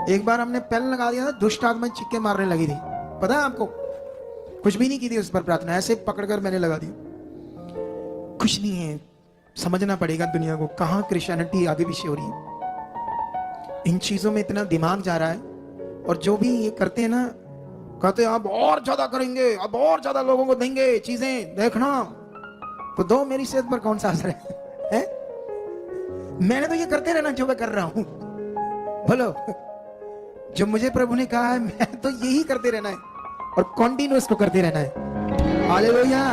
एक बार हमने पेन लगा दिया था, दुष्ट आत्मा चिक्के मारने लगी थी, पता है आपको? कुछ भी नहीं की थी उस पर प्रार्थना, ऐसे पकड़कर मैंने लगा दी। कुछ नहीं है, समझना पड़ेगा दुनिया को कहां क्रिश्चियनिटी आगे पीछे हो रही है। इन चीजों में इतना दिमाग जा रहा है, और जो भी ये करते हैं ना, कहते हैं अब और ज्यादा करेंगे, अब और ज्यादा लोगों को देंगे चीजें, देखना। तो दो, मेरी सेहत पर कौन सा असर है? मैंने तो ये करते रहना जो मैं कर रहा हूं। बोलो, जो मुझे प्रभु ने कहा है मैं तो यही करते रहना है और कंटिन्यूअस को करते रहना है। हालेलुया।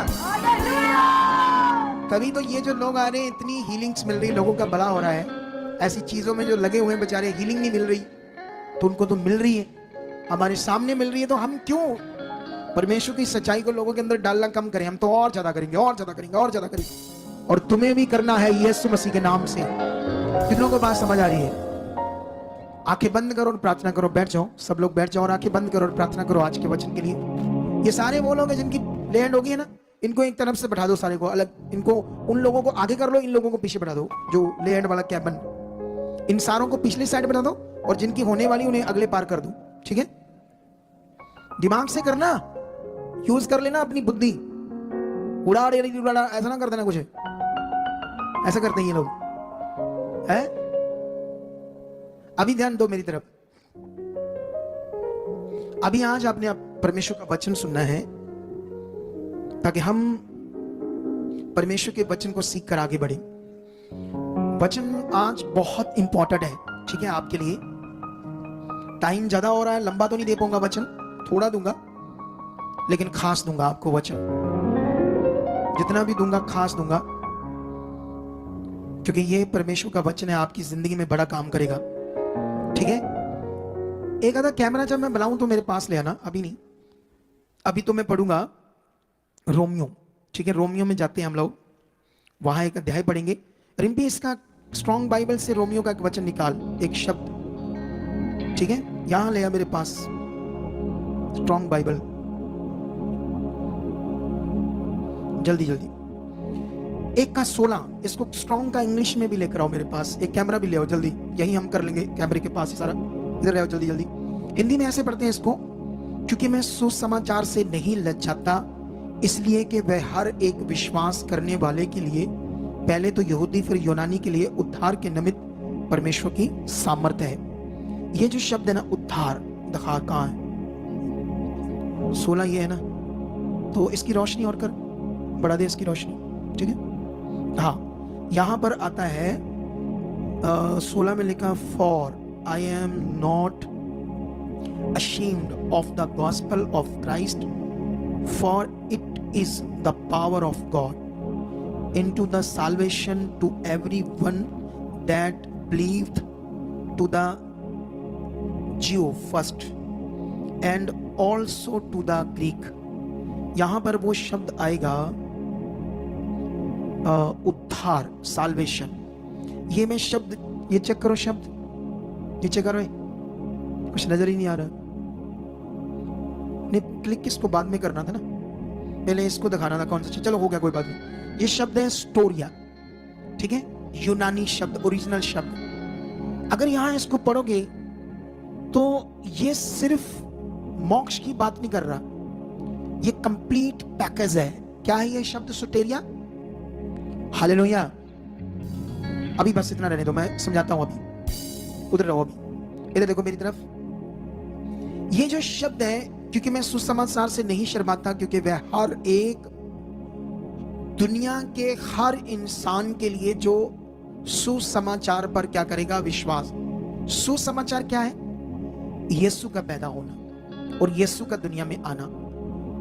तभी तो ये जो लोग आ रहे हैं, इतनी हीलिंग्स मिल रही, लोगों का भला हो रहा है। ऐसी चीजों में जो लगे हुए हैं बेचारे, हीलिंग नहीं मिल रही, तो उनको तो मिल रही है, हमारे सामने मिल रही है। तो हम क्यों परमेश्वर की सच्चाई को लोगों के अंदर डालना कम करें? हम तो और ज्यादा करेंगे, और ज्यादा करेंगे, और ज्यादा करेंगे। और तुम्हें भी करना है यीशु मसीह के नाम से। कितनों को बात समझ आ रही है? आंखें बंद करो और प्रार्थना करो। बैठ जाओ, सब लोग बैठ जाओ और आंखें बंद करो और प्रार्थना करो आज के वचन के लिए। ये सारे वो लोग हैं जिनकी लैंड होगी है ना, इनको एक तरफ से बैठा दो, सारे को अलग। इनको, उन लोगों को आगे कर लो, इन लोगों को पीछे बैठा दो, जो लैंड वाला कैबिन। इन सारों को पिछली साइड बैठा दो और जिनकी होने वाली उन्हें अगले पार कर दो। ठीक है? दिमाग से करना, यूज कर लेना अपनी बुद्धि। उड़ा ऐसा ना कर देना कुछ। ऐसा करते हैं ये लोग, है? अभी ध्यान दो मेरी तरफ। अभी आज आपने परमेश्वर का वचन सुनना है, ताकि हम परमेश्वर के वचन को सीख कर आगे बढ़े। वचन आज बहुत इंपॉर्टेंट है, ठीक है, आपके लिए। टाइम ज्यादा हो रहा है, लंबा तो नहीं दे पाऊंगा वचन, थोड़ा दूंगा, लेकिन खास दूंगा आपको वचन। जितना भी दूंगा खास दूंगा, क्योंकि ये परमेश्वर का वचन है, आपकी जिंदगी में बड़ा काम करेगा। ठीक है? एक आधा कैमरा जब मैं बुलाऊं तो मेरे पास ले आना, अभी नहीं। अभी तो मैं पढ़ूंगा रोमियो। ठीक है? रोमियो में जाते हैं हम लोग, वहां एक अध्याय पढ़ेंगे। रिम्पी, इसका स्ट्रॉन्ग बाइबल से रोमियो का एक वचन निकाल, एक शब्द। ठीक है? यहां ले आ मेरे पास स्ट्रॉन्ग बाइबल, जल्दी जल्दी। 1 का 16, इसको स्ट्रॉन्ग का इंग्लिश में भी लेकर आओ मेरे पास। एक कैमरा भी ले आओ जल्दी, यही हम कर लेंगे कैमरे के पास ही सारा। इधर ले आओ जल्दी जल्दी। हिंदी में ऐसे पढ़ते हैं इसको, क्योंकि मैं सुसमाचार से नहीं लज्जाता, इसलिए कि वह हर एक विश्वास करने वाले के लिए, पहले तो यहूदी फिर यूनानी के लिए, उद्धार के निमित्त परमेश्वर की सामर्थ्य है। ये जो शब्द है ना, उद्धार, दिखा कहां है? 16 ये है ना, तो इसकी रोशनी और कर, बढ़ा दे इसकी रोशनी। ठीक है? हाँ, यहां पर आता है 16 में लिखा, for I am not ashamed of the gospel of Christ, for it is the power of God into the salvation to everyone that believed, to the Jew first and also to the Greek। यहां पर वो शब्द आएगा उद्धार, solvation. ये मैं शब्द, ये चेक करो शब्द, ये चेक करो, कुछ नजर ही नहीं आ रहा। नहीं, क्लिक किसको बाद में करना था ना, पहले इसको दिखाना था कौन सा। चलो हो गया, कोई बात नहीं। ये शब्द है स्टोरिया। ठीक है? यूनानी शब्द, ओरिजिनल शब्द। अगर यहां इसको पढ़ोगे तो ये सिर्फ मोक्ष की बात नहीं कर रहा, ये कंप्लीट पैकेज है। क्या है ये शब्द? सोटेरिया। हालेलुया। अभी बस इतना रहने दो, मैं समझाता हूं। अभी उधर रहो, अभी इधर देखो मेरी तरफ। ये जो शब्द है, क्योंकि मैं सुसमाचार से नहीं शर्माता, क्योंकि वह हर एक, दुनिया के हर इंसान के लिए जो सुसमाचार पर क्या करेगा? विश्वास। सुसमाचार क्या है? यीशु का पैदा होना और यीशु का दुनिया में आना,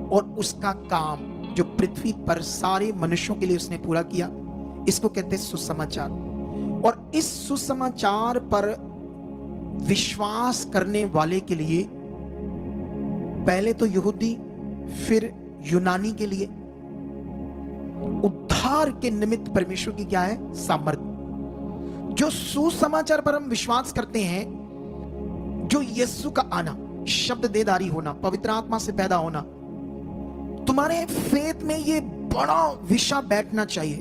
और उसका काम जो पृथ्वी पर सारे मनुष्यों के लिए उसने पूरा किया, इसको कहते हैं सुसमाचार। और इस सुसमाचार पर विश्वास करने वाले के लिए, पहले तो यहूदी फिर यूनानी के लिए, उद्धार के निमित्त परमेश्वर की क्या है? सामर्थ्य। जो सुसमाचार पर हम विश्वास करते हैं, जो यीशु का आना, शब्द देदारी होना, पवित्र आत्मा से पैदा होना, तुम्हारे फेथ में ये बड़ा विषय बैठना चाहिए,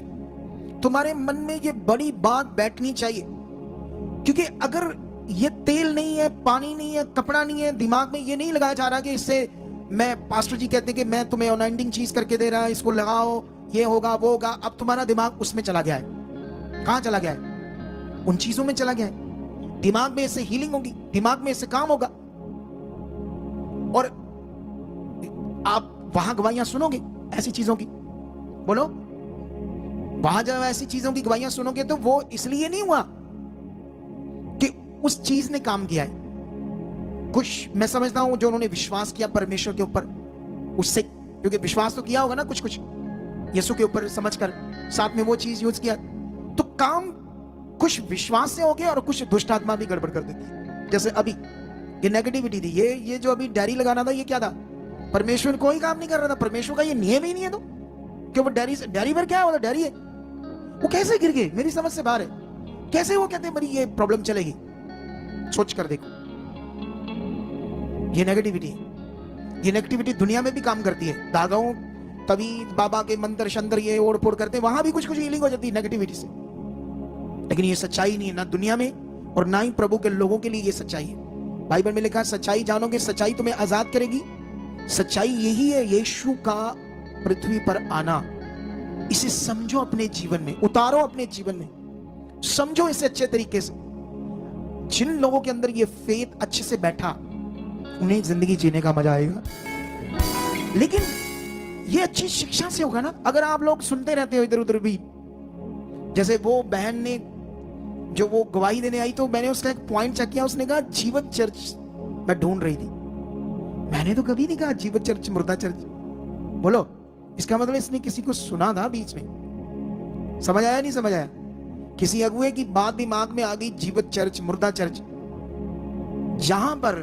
तुम्हारे मन में ये बड़ी बात बैठनी चाहिए। क्योंकि अगर ये तेल नहीं है, पानी नहीं है, कपड़ा नहीं है, दिमाग में ये नहीं लगाया जा रहा कि इससे मैं, पास्टर जी कहते हैं कि मैं तुम्हें अनॉइंटिंग चीज करके दे रहा, इसको लगाओ, ये होगा वो होगा। अब तुम्हारा दिमाग उसमें चला गया है। कहां चला गया है? उन चीजों में चला गया है। दिमाग में इससे हीलिंग होगी, दिमाग में इससे काम होगा, और आप वहां गवाहियां सुनोगे ऐसी चीजों की। बोलो, वहां जब ऐसी चीजों की गवाहियां सुनोगे तो वो इसलिए नहीं हुआ कि उस चीज ने काम किया है। कुछ मैं समझता हूं जो उन्होंने विश्वास किया परमेश्वर के ऊपर, उससे, क्योंकि विश्वास तो किया होगा ना कुछ कुछ यीशु के ऊपर समझकर, साथ में वो चीज यूज किया, तो काम कुछ विश्वास से हो गया और कुछ दुष्ट आत्मा भी गड़बड़ कर देती है। जैसे अभी ये नेगेटिविटी थी, ये जो अभी डायरी लगाना था, ये क्या था? परमेश्वर कोई काम नहीं कर रहा था, परमेश्वर का ये नियम ही नहीं है। तो कि वो डायरी पर क्या है, वो तो डायरी है। वो कैसे गिर गए? मेरी समझ से बाहर है। कैसे वो कहते हैं मेरी ये प्रॉब्लम चलेगी? सोच कर देखो, ये नेगेटिविटी है। ये नेगेटिविटी दुनिया में भी काम करती है। दादाओं तभी बाबा के मंत्र शंतर ये ओढ़ पोड़ करते हैं, वहां भी कुछ कुछ हीलिंग हो जाती है नेगेटिविटी से। लेकिन ये सच्चाई नहीं है, ना दुनिया में और ना ही प्रभु के लोगों के लिए ये सच्चाई है। बाइबल में लिखा है, सच्चाई जानोगे, सच्चाई तुम्हें आजाद करेगी। सच्चाई यही है, यीशु का पृथ्वी पर आना। इसे समझो, अपने जीवन में उतारो, अपने जीवन में समझो इसे अच्छे तरीके से। जिन लोगों के अंदर ये फेथ अच्छे से बैठा, उन्हें जिंदगी जीने का मजा आएगा। लेकिन ये अच्छी शिक्षा से होगा ना। अगर आप लोग सुनते रहते हो इधर उधर भी, जैसे वो बहन ने जो वो गवाही देने आई, तो मैंने उसका एक पॉइंट चेक किया। उसने कहा जीवत चर्च मैं ढूंढ रही थी। मैंने तो कभी नहीं कहा जीवत चर्च, मुर्दा चर्च। बोलो, इसका मतलब इसने किसी को सुना था बीच में। समझ आया नहीं समझ आया? किसी अगुए की बात दिमाग में आ गई, जीवत चर्च, मुर्दा चर्च। जहां पर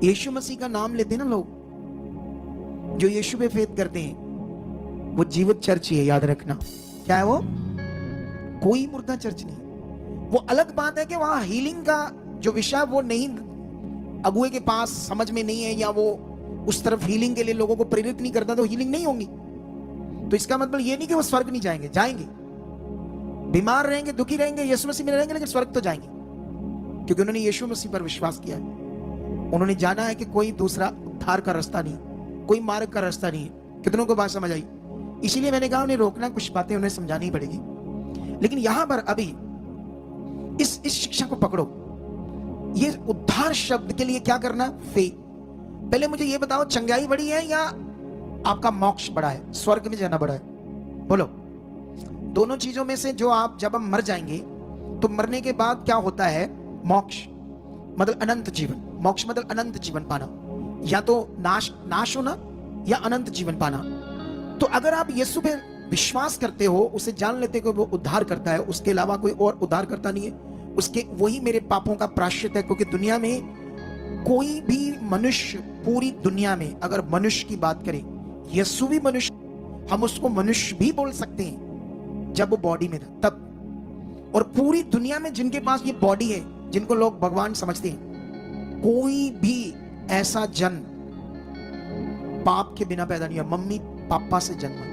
यीशु मसीह का नाम लेते हैं ना लोग, जो यीशु पे फेथ करते हैं, वो जीवत चर्च ही है। याद रखना, क्या है वो? कोई मुर्दा चर्च नहीं। वो अलग बात है कि वहां हीलिंग का जो विषय वो नहीं, अगुए के पास समझ में नहीं है, या वो उस तरफ हीलिंग के लिए लोगों को प्रेरित नहीं करता, तो हीलिंग नहीं होंगी। तो इसका मतलब ये नहीं कि वो स्वर्ग नहीं जाएंगे, जाएंगे। बीमार रहेंगे, दुखी रहेंगे, यीशु मसीह में रहेंगे, लेकिन स्वर्ग तो जाएंगे, क्योंकि उन्होंने यीशु मसीह पर विश्वास किया है। उन्होंने जाना है कि कोई दूसरा उद्धार का रास्ता नहीं, कोई मार्ग का रास्ता नहीं है। कितनों को बात समझ आई? इसीलिए मैंने कहा उन्हें रोकना, कुछ बातें उन्हें समझानी पड़ेगी। लेकिन यहां पर अभी इस शिक्षा को पकड़ो। ये उद्धार शब्द के लिए क्या करना? फेथ। पहले मुझे ये बताओ, चंगाई बड़ी है या आपका मोक्ष बड़ा है, स्वर्ग में जाना बड़ा है? बोलो। दोनों चीजों में से जो आप, जब हम मर जाएंगे तो मरने के बाद क्या होता है? मोक्ष मतलब अनंत जीवन। मोक्ष मतलब अनंत जीवन पाना, या तो नाश होना या अनंत जीवन पाना। तो अगर आप यीशु पे विश्वास करते हो, उसे जान लेते हो कि वो उद्धार करता है, उसके अलावा कोई और उद्धार करता नहीं है, उसके वही मेरे पापों का प्रायश्चित है। क्योंकि दुनिया में कोई भी मनुष्य, पूरी दुनिया में अगर मनुष्य की बात करें, यीशु भी मनुष्य, हम उसको मनुष्य भी बोल सकते हैं जब वो बॉडी में था तब। और पूरी दुनिया में जिनके पास ये बॉडी है, जिनको लोग भगवान समझते हैं, कोई भी ऐसा जन पाप के बिना पैदा नहीं हुआ। मम्मी पापा से जन्मा,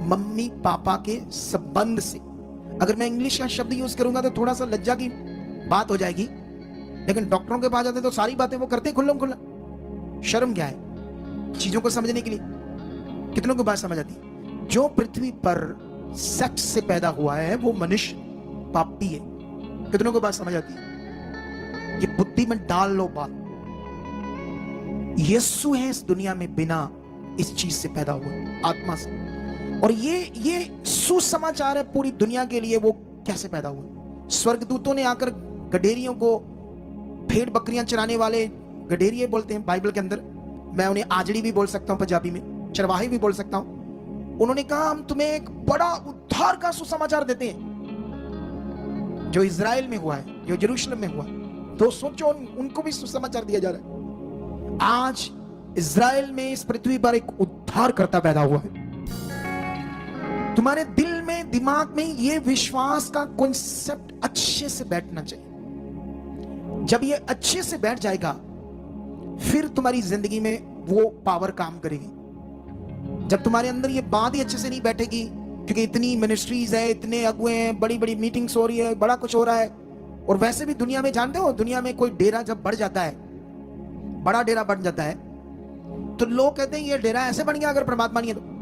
मम्मी पापा के संबंध से। अगर मैं इंग्लिश का शब्द यूज करूंगा तो थोड़ा सा लज्जा की बात हो जाएगी, लेकिन डॉक्टरों के पास जाते तो सारी बातें वो करते खुल्लम खुल्ला। शर्म क्या है चीजों को समझने के लिए? कितनों को बात समझ आती? जो पृथ्वी पर सेक्स से पैदा हुआ है वो मनुष्य पापी है। कितनों को बात समझ आती है? ये बुद्धि में डाल लो बात। यीशु है इस दुनिया में बिना इस चीज से पैदा हुआ, आत्मा से। और ये सुसमाचार है पूरी दुनिया के लिए। वो कैसे पैदा हुआ? स्वर्गदूतों ने आकर गडेरियों को, भेड़ बकरियां चराने वाले गडेरिये बोलते हैं बाइबल के अंदर, मैं उन्हें आजड़ी भी बोल सकता हूं पंजाबी में, चरवाहे भी बोल सकता हूं। उन्होंने कहा हम तुम्हें एक बड़ा उद्धार का सुसमाचार देते हैं, जो इजराइल में हुआ है, जो यरूशलेम में हुआ। तो सोचो, उनको भी सुसमाचार दिया जा रहा है। आज इजराइल में, इस पृथ्वी पर एक उद्धार करता पैदा हुआ है। तुम्हारे दिल में, दिमाग में ये विश्वास का कॉन्सेप्ट अच्छे से बैठना चाहिए। जब ये अच्छे से बैठ जाएगा, फिर तुम्हारी जिंदगी में वो पावर काम करेगी। जब तुम्हारे अंदर ये बात ही अच्छे से नहीं बैठेगी, क्योंकि इतनी मिनिस्ट्रीज है, इतने अगुए हैं, बड़ी बड़ी मीटिंग्स हो रही है, बड़ा कुछ हो रहा है, और वैसे भी दुनिया में जानते हो, दुनिया में कोई डेरा जब बढ़ जाता है, बड़ा डेरा बन जाता है, तो लोग कहते हैं ये डेरा ऐसे बन गया अगर परमात्मा नहीं है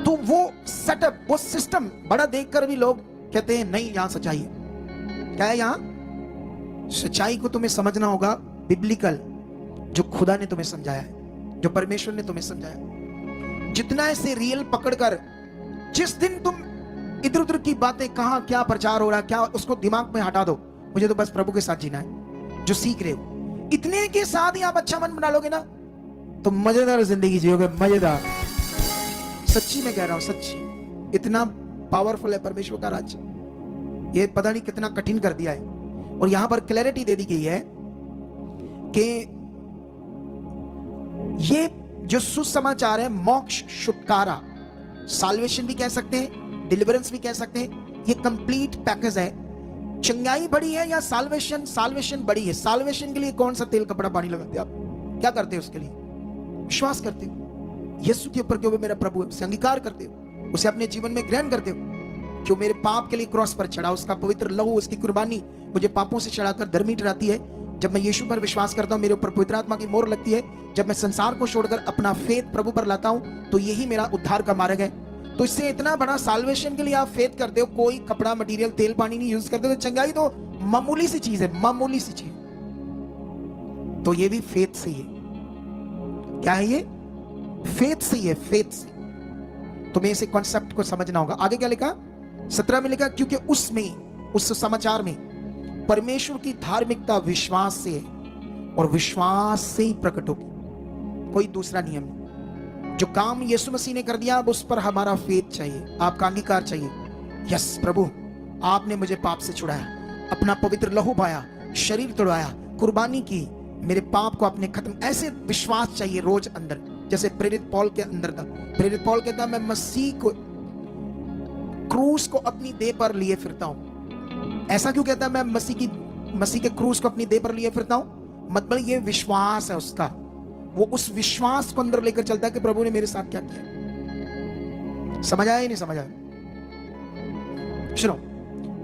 तो वो सेटअप, वो सिस्टम बड़ा देखकर भी लोग कहते हैं नहीं, यहां सच्चाई है। क्या है यहां? सच्चाई को तुम्हें समझना होगा बिब्लिकल, जो खुदा ने तुम्हें समझाया है, जो परमेश्वर ने तुम्हें समझाया। जितना ऐसे रियल पकड़कर, जिस दिन तुम इधर उधर की बातें, कहां क्या प्रचार हो रहा है क्या, उसको दिमाग में हटा दो, मुझे तो बस प्रभु के साथ जीना है जो सीख रहे हो, इतने के साथ ही आप अच्छा मन बना लोगे ना तो मजेदार जिंदगी जियोगे, मजेदार। सच्ची में कह रहा हूं, सच्ची। इतना पावरफुल है परमेश्वर का राज्य, ये पता नहीं कितना कठिन कर दिया है। और यहां पर क्लैरिटी दे दी गई है कि ये जो सुसमाचार है, मोक्ष, छुटकारा, साल्वेशन भी कह सकते हैं, डिलीवरेंस भी कह सकते हैं, ये कंप्लीट पैकेज है। चंगाई बड़ी है या साल्वेशन? साल्वेशन बड़ी है। साल्वेशन के लिए कौन सा तेल कपड़ा पानी लगाते हैं आप? क्या करते हो उसके लिए? विश्वास करते हो यीशु के ऊपर, क्यों मेरा प्रभु है, उसे अंगीकार करते हो, उसे अपने जीवन में ग्रहण करते हो, क्यों मेरे पाप के लिए क्रॉस पर चढ़ा, उसका पवित्र लहू, उसकी कुर्बानी मुझे पापों से चढ़ाकर धर्मी ठहराती है। जब मैं यीशु पर विश्वास करता हूं, मेरे ऊपर पवित्र आत्मा की मोहर लगती है। जब मैं संसार को छोड़कर अपना फेथ प्रभु पर लाता हूं, तो यही मेरा उद्धार का मार्ग है। तो इससे इतना बड़ा साल्वेशन के लिए आप फेथ करते हो, कोई कपड़ा, मटेरियल, तेल पानी नहीं यूज करते, तो चंगाई तो मामूली सी चीज है, मामूली सी चीज। तो ये भी फेथ से ही है। क्या है ये? फेथ से ही है, फेथ से। तुम्हें इसे कॉन्सेप्ट को समझना होगा। आगे क्या लिखा? 17 में लिखा, क्योंकि उसमें, उस समाचार में परमेश्वर की धार्मिकता विश्वास से है, और विश्वास से ही प्रकट होगी, कोई दूसरा नियम नहीं। जो काम यीशु मसीह ने कर दिया, अब उस पर हमारा फेथ चाहिए, आपका अंगीकार चाहिए। यस प्रभु, आपने मुझे पाप से छुड़ाया, अपना पवित्र लहू पाया, शरीर तोड़ाया, कुर्बानी की, मेरे पाप को आपने खत्म। ऐसे विश्वास चाहिए रोज अंदर, जैसे प्रेरित पौल के अंदर था। प्रेरित पौल कहता, मैं मसीह को, क्रूस को अपनी देह पर लिए फिरता हूं। ऐसा क्यों कहता है मैं मसीह के क्रूस को अपनी देह पर लिए फिरता हूं? मतलब ये विश्वास है उसका, वो उस विश्वास को अंदर लेकर चलता है कि प्रभु ने मेरे साथ क्या किया। समझ आया या नहीं समझ आया? सुनो,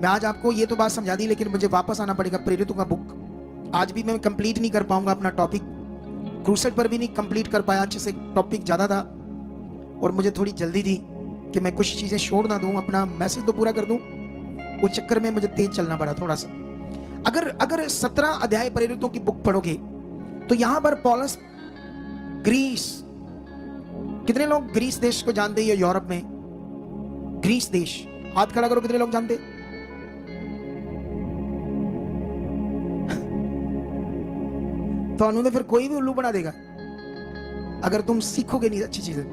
मैं आज आपको ये तो बात समझा दी, लेकिन मुझे वापस आना पड़ेगा प्रेरितों का बुक। आज भी मैं कंप्लीट नहीं कर पाऊंगा अपना टॉपिक, क्रूसेड पर भी नहीं कंप्लीट कर पाया अच्छे से, टॉपिक ज्यादा था और मुझे थोड़ी जल्दी थी कि मैं कुछ चीजें छोड़ ना दूं, अपना मैसेज तो पूरा कर दूं। उस चक्कर में मुझे तेज चलना पड़ा थोड़ा सा। अगर 17 अध्याय प्रेरितों की बुक पढ़ोगे तो यहां पर पौलुस ग्रीस, कितने लोग ग्रीस देश को जानते हैं? यूरोप में ग्रीस देश, हाथ खड़ा करो, कितने लोग जानते? तो उन्होंने फिर कोई भी उल्लू बना देगा अगर तुम सीखोगे नहीं अच्छी चीजें।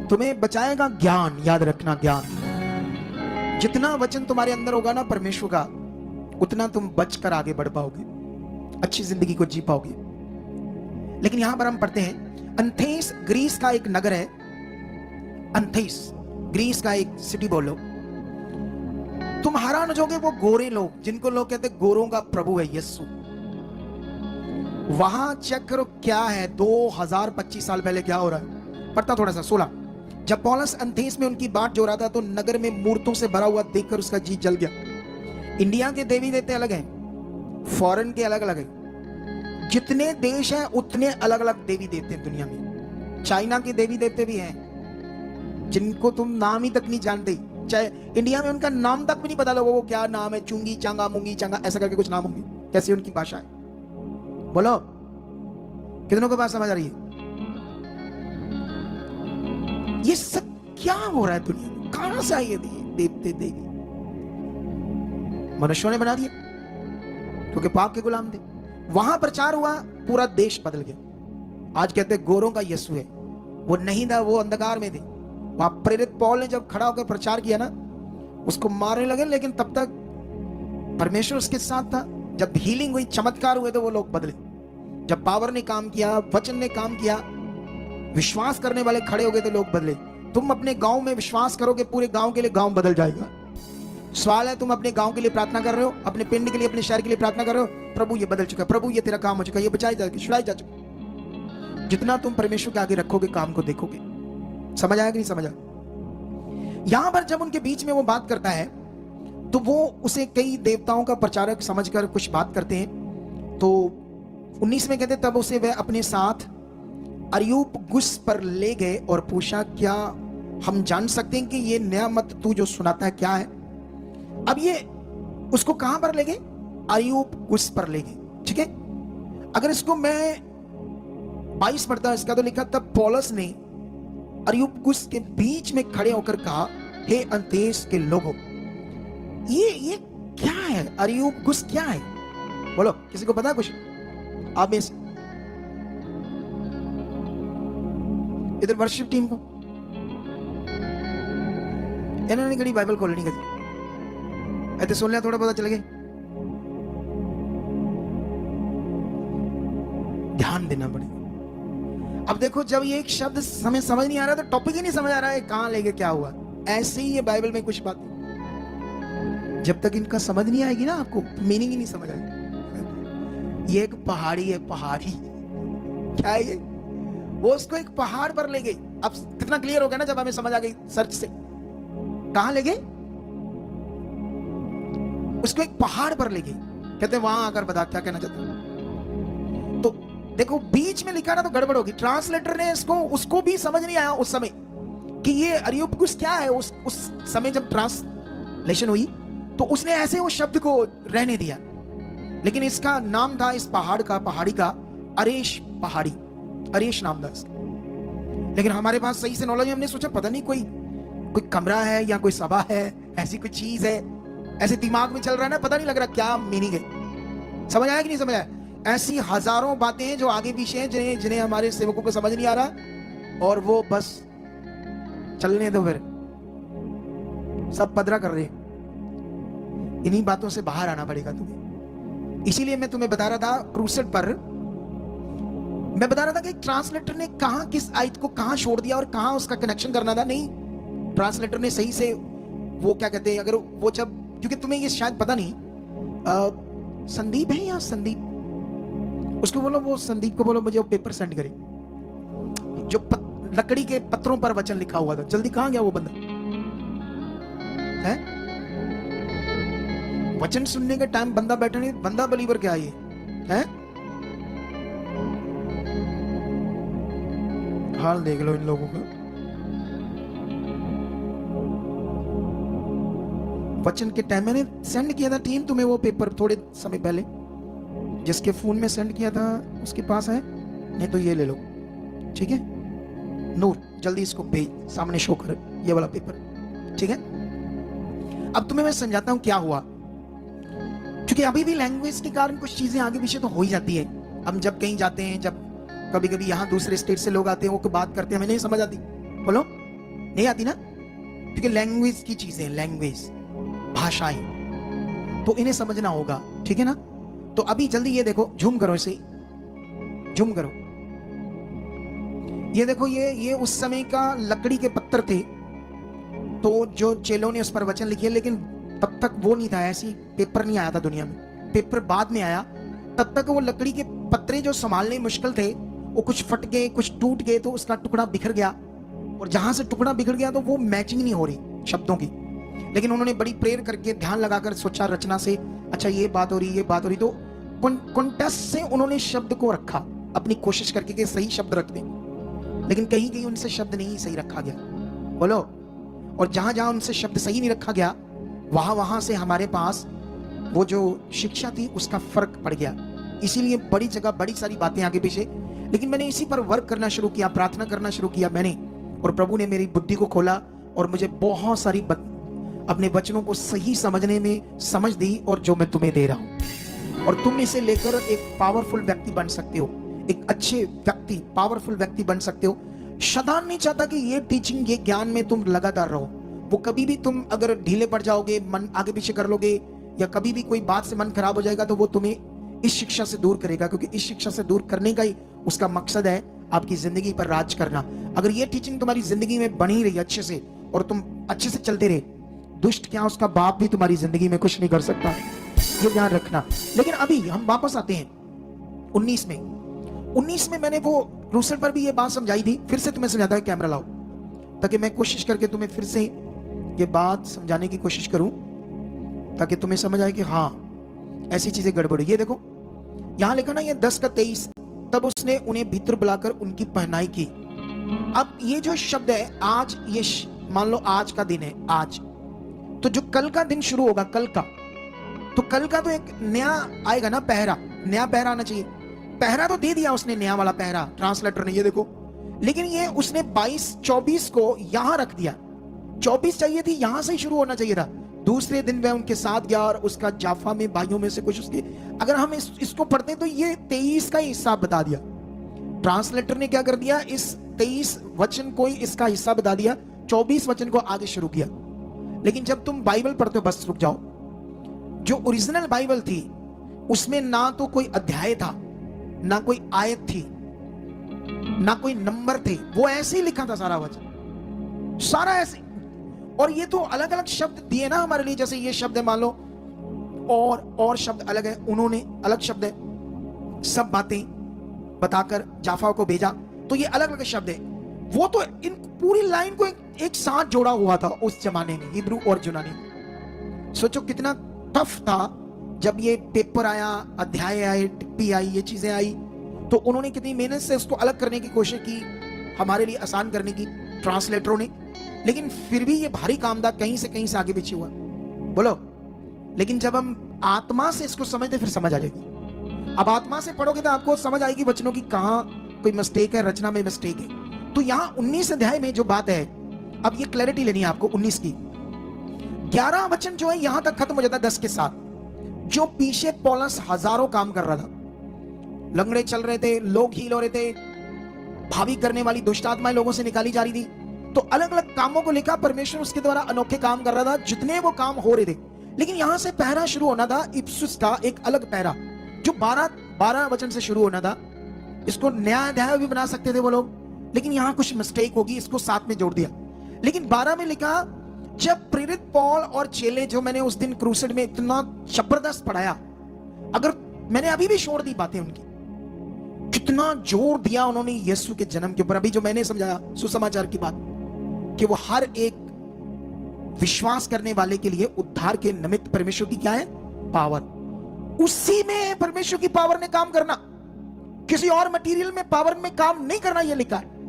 तुम्हें बचाएगा ज्ञान, याद रखना ज्ञान। जितना वचन तुम्हारे अंदर होगा ना परमेश्वर का, उतना तुम बचकर आगे बढ़ पाओगे, अच्छी जिंदगी को जी पाओगे। लेकिन यहां पर हम पढ़ते हैं, एथेंस ग्रीस का एक नगर है, एथेंस ग्रीस का एक सिटी बोलो। तुम हैरान हो जाओगे, वो गोरे लोग, जिनको लोग कहते हैं गोरों का प्रभु है यीशु, वहां चेक करो क्या है 2025 साल पहले क्या हो रहा है। पढ़ता थोड़ा सा 16। जब पौलुस एथेंस में उनकी बात जो रहा था, तो नगर में मूर्तों से भरा हुआ देखकर उसका जी जल गया। इंडिया के देवी देवते अलग हैं, फॉरेन के अलग अलग हैं। जितने देश हैं उतने अलग अलग देवी देवते हैं दुनिया में। चाइना के देवी देवते भी हैं जिनको तुम नाम ही तक नहीं जानते। चाहे इंडिया में उनका नाम तक भी नहीं पता लोगों को क्या नाम है, चुंगी चांगा, मुंगी चांगा, ऐसा करके कुछ नाम होंगे, कैसी उनकी भाषा है। बोलो, कितनों को बात समझ आ रही है? ये सब क्या हो रहा है दुनिया में? कहां से आई है देवते देवी? मनुष्यों ने बना दिया क्योंकि पाप के गुलाम थे। वहां प्रचार हुआ, पूरा देश बदल गया। आज कहते हैं गोरों का यीशु है, वो नहीं था, वो अंधकार में थे। वहां प्रेरित पौल ने जब खड़ा होकर प्रचार किया ना, उसको मारने लगे, लेकिन तब तक परमेश्वर उसके साथ था। जब हीलिंग हुई, चमत्कार हुए, तो वो लोग बदले। जब पावर ने काम किया, वचन ने काम किया, विश्वास करने वाले खड़े हो गए, तो लोग बदले। तुम अपने गांव में विश्वास करोगे, पूरे गांव के लिए गांव बदल जाएगा। सवाल है, तुम अपने गांव के लिए प्रार्थना कर रहे हो, अपने पिंड के लिए, अपने शहर के लिए प्रार्थना कर रहे हो, प्रभु ये बदल चुका, प्रभु ये तेरा काम हो चुका, ये बचाई जा चुकी, छुड़ाई जा चुकी। जितना तुम परमेश्वर के आगे रखोगे, काम को देखोगे। समझ आया कि नहीं समझा? यहां पर जब उनके बीच में वो बात करता है, तो वो उसे कई देवताओं का प्रचारक समझकर कुछ बात करते हैं। तो 19 में कहते तब उसे वह अपने साथ अरयूप गुस पर ले गए और पूछा, क्या हम जान सकते हैं कि ये नया मत तू जो सुनाता है क्या है? अब ये उसको कहां पर ले गए? अरयूप गुस पर ले गए, ठीक है। अगर इसको मैं 22 पढ़ता, इसका तो लिखा, तब पौलुस ने अरयूप गुस के बीच में खड़े होकर कहा, हे अंतेस के लोगों, ये क्या है? अरयूप गुस क्या है? बोलो, किसी को पता कुछ? आप में से इधर वर्शिप टीम को, इन्होंने कड़ी बाइबल खोलनी कभी ऐसे सुन लिया, थोड़ा पता चल गया। ध्यान देना पड़ेगा। अब देखो, जब ये एक शब्द हमें समझ नहीं आ रहा तो टॉपिक ही नहीं समझ आ रहा है, कहां लेके क्या हुआ। ऐसे ही ये बाइबल में कुछ बातें जब तक इनका समझ नहीं आएगी ना, आपको मीनिंग ही नहीं समझ आएगी। ये एक पहाड़ी है, पहाड़ी क्या है ये? वो उसको एक पहाड़ पर ले गई। अब कितना क्लियर हो गया ना जब हमें समझ आ गई सर्च से। कहां ले गए? उसको एक पहाड़ पर ले गई। कहते वहां आकर बता क्या कहना चाहते हैं। तो देखो, बीच में लिखा ना तो गड़बड़ होगी। ट्रांसलेटर ने इसको, उसको भी समझ नहीं आया उस समय कि ये अरयूप गुस क्या है। उस समय जब ट्रांसलेशन हुई तो उसने ऐसे उस शब्द को रहने दिया, लेकिन इसका नाम था, इस पहाड़ी का अरेश पहाड़ी, अरेश नाम था इसका। लेकिन हमारे पास सही से नॉलेज, हमने सोचा पता नहीं कोई कमरा है या कोई सभा है, ऐसी कोई चीज है, ऐसे दिमाग में चल रहा है ना, पता नहीं लग रहा क्या मीनिंग है। समझ आया कि नहीं समझ आया? ऐसी हजारों बातें हैं जो आगे पीछे हैं, जिन्हें हमारे सेवकों को समझ नहीं आ रहा, और वो बस चलने दो, फिर सब पदरा कर रहे हैं। इन्हीं बातों से बाहर आना पड़ेगा तुम्हें। इसीलिए मैं तुम्हें बता रहा था क्रूसेड पर, मैं बता रहा था कि ट्रांसलेटर ने कहां, किस आयत को कहां छोड़ दिया और कहां उसका कनेक्शन करना था। नहीं, ट्रांसलेटर ने सही से वो क्या कहते हैं, अगर वो जब, क्योंकि तुम्हें ये शायद पता नहीं, संदीप है या संदीप, उसको बोलो, वो संदीप को बोलो मुझे वो पेपर सेंड करे जो लकड़ी के पत्रों पर वचन लिखा हुआ था। जल्दी, कहां गया वो बंदा? है वचन सुनने के टाइम बंदा बैठा नहीं, बंदा बिलीवर क्या ये है? हाल देख लो इन लोगों का। वचन के टाइम मैंने सेंड किया था टीम तुम्हें वो पेपर थोड़े समय पहले, जिसके फोन में सेंड किया था उसके पास है, नहीं तो ये ले लो, ठीक है। नूर जल्दी इसको भेज, सामने शो कर ये वाला पेपर, ठीक है। अब तुम्हें मैं समझाता हूं क्या हुआ, क्योंकि अभी भी लैंग्वेज के कारण कुछ चीजें आगे पीछे तो हो ही जाती है। हम जब कहीं जाते हैं, जब कभी कभी यहाँ दूसरे स्टेट से लोग आते हैं, वो बात करते हैं, हमें नहीं समझ आती, बोलो नहीं आती ना, क्योंकि लैंग्वेज की चीजें, लैंग्वेज भाषाएं, तो इन्हें समझना होगा, ठीक है ना। तो अभी जल्दी ये देखो, झूम करो, इसे झूम करो। ये देखो, ये उस समय का लकड़ी के पत्थर थे, तो जो चेलों ने उस पर वचन लिखे, लेकिन तब तक वो नहीं था, ऐसी पेपर नहीं आया था दुनिया में, पेपर बाद में आया। तब तक वो लकड़ी के पत्रे जो संभालने मुश्किल थे, वो कुछ फट गए, कुछ टूट गए, तो उसका टुकड़ा बिखर गया, और जहां से टुकड़ा बिखर गया तो वो मैचिंग नहीं हो रही शब्दों की। लेकिन उन्होंने बड़ी प्रेयर करके, ध्यान लगाकर सोचा रचना से, अच्छा ये बात हो रही, ये बात हो रही, तो कॉन्टेस्ट से उन्होंने शब्द को रखा, अपनी कोशिश करके कि सही शब्द रख दें, लेकिन कहीं कहीं उनसे शब्द नहीं सही रखा गया, बोलो। और जहां जहां उनसे शब्द सही नहीं रखा गया, वहां वहां से हमारे पास वो जो शिक्षा थी उसका फर्क पड़ गया। इसीलिए बड़ी जगह बड़ी सारी बातें आगे पीछे, लेकिन मैंने इसी पर वर्क करना शुरू किया, प्रार्थना करना शुरू किया मैंने, और प्रभु ने मेरी बुद्धि को खोला और मुझे बहुत सारी अपने वचनों को सही समझने में समझ दी, और जो मैं तुम्हें दे रहा हूं, और तुम इसे लेकर एक पावरफुल व्यक्ति बन सकते हो, एक अच्छे व्यक्ति, पावरफुल व्यक्ति बन सकते हो। शैतान नहीं चाहता कि ये टीचिंग, ये ज्ञान में तुम लगातार रहो। वो कभी भी तुम अगर ढीले पड़ जाओगे, मन आगे पीछे कर लोगे, या कभी भी कोई बात से मन खराब हो जाएगा, तो वो तुम्हें इस शिक्षा से दूर करेगा, क्योंकि इस शिक्षा से दूर करने का ही उसका मकसद है आपकी जिंदगी पर राज करना। अगर ये टीचिंग तुम्हारी जिंदगी में बनी रही अच्छे से, और तुम अच्छे से चलते रहे, दुष्ट क्या उसका बाप भी तुम्हारी जिंदगी में कुछ नहीं कर सकता, ये ध्यान रखना। लेकिन अभी हम वापस आते हैं 19 में मैंने वो रूसल पर भी ये बात समझाई थी, फिर से तुम्हें समझाता है, कैमरा लाओ, ताकि मैं कोशिश करके तुम्हें फिर से ये बात समझाने की कोशिश करूं। ताकि तुम्हें समझ आए कि हाँ ऐसी चीजें गड़बड़। ये देखो यहां लिखा ना, ये 10:23, तब उसने उन्हें भीतर बुलाकर उनकी पहनाई की। अब ये जो शब्द है आज, ये मान लो आज का दिन है, आज तो जो कल का दिन शुरू होगा, कल का तो एक नया आएगा ना, पहरा, नया पहरा आना चाहिए। पहरा तो दे दिया उसने, नया वाला पहरा ट्रांसलेटर ने, ये देखो। लेकिन ये उसने 22-24 को यहां रख दिया। 24 चाहिए थी, यहां से ही शुरू होना चाहिए था। दूसरे दिन वह उनके साथ गया और उसका जाफा में भाइयों में से कुछ उसके, अगर हम इसको पढ़ते तो ये 23 का हिस्सा बता दिया। ट्रांसलेटर ने क्या कर दिया, इस 23 वचन को ही इसका हिस्सा बता दिया, 24 वचन को आगे शुरू किया। लेकिन जब तुम बाइबल पढ़ते हो, बस रुक जाओ, जो ओरिजिनल बाइबल थी उसमें ना तो कोई अध्याय था, ना कोई आयत थी, ना कोई नंबर थे, वो ऐसे ही लिखा था सारा वचन, सारा ऐसे। और ये तो अलग अलग शब्द दिए ना हमारे लिए, जैसे ये शब्द है मान लो, और शब्द अलग है, उन्होंने अलग शब्द है, सब बातें बताकर जाफा को भेजा, तो ये अलग अलग शब्द है। वो तो इन पूरी लाइन को एक साथ जोड़ा हुआ था उस जमाने में, हिब्रू और यूनानी। सोचो कितना टफ था जब ये पेपर आया, अध्याय आए, टिप्पी आई, ये चीजें आई, तो उन्होंने कितनी मेहनत से उसको अलग करने की कोशिश की, हमारे लिए आसान करने की, ट्रांसलेटरों ने। लेकिन फिर भी ये भारी काम था, कहीं से आगे पीछे हुआ, बोलो। लेकिन जब हम आत्मा से इसको समझते फिर समझ आ जाएगी। अब आत्मा से पढ़ोगे तो आपको समझ आएगी वचनों की कहां कोई मिस्टेक है, रचना में मिस्टेक है। तो यहां 19 अध्याय में जो बात है, अब ये क्लैरिटी लेनी है आपको 19 की। 11 वचन जो है यहां तक खत्म हो जाता है 10 के साथ। जो पीछे पौलुस हजारों काम कर रहा था, लंगड़े चल रहे थे, लोग हील हो रहे थे, भावी करने वाली दुष्ट आत्माएं लोगों से निकाली जा रही थी, तो अलग अलग कामों को लिखा, परमेश्वर उसके द्वारा अनोखे काम कर रहा था, जितने वो काम हो रहे थे। लेकिन यहां से पहरा शुरू होना था, इप्सुस का एक अलग पहरा, जो 12 वचन से शुरू होना था। इसको नया अध्याय भी बना सकते थे वो लोग, लेकिन यहां कुछ मिस्टेक होगी, इसको साथ में जोड़ दिया। लेकिन 12 में लिखा, जब प्रेरित पौल और चेले, जो मैंने उस दिन क्रूसेड में इतना जबरदस्त पढ़ाया, अगर मैंने अभी भी छोड़ दी बातें उनकी, कितना जोर दिया उन्होंने यीशु के जन्म के ऊपर। अभी जो मैंने समझाया सुसमाचार की बात, कि वो हर एक विश्वास करने वाले के लिए उद्धार के निमित्त परमेश्वर की क्या है, पावर। उसी में परमेश्वर की पावर ने काम करना, किसी और मटेरियल में पावर में काम नहीं करना, यह लिखा है।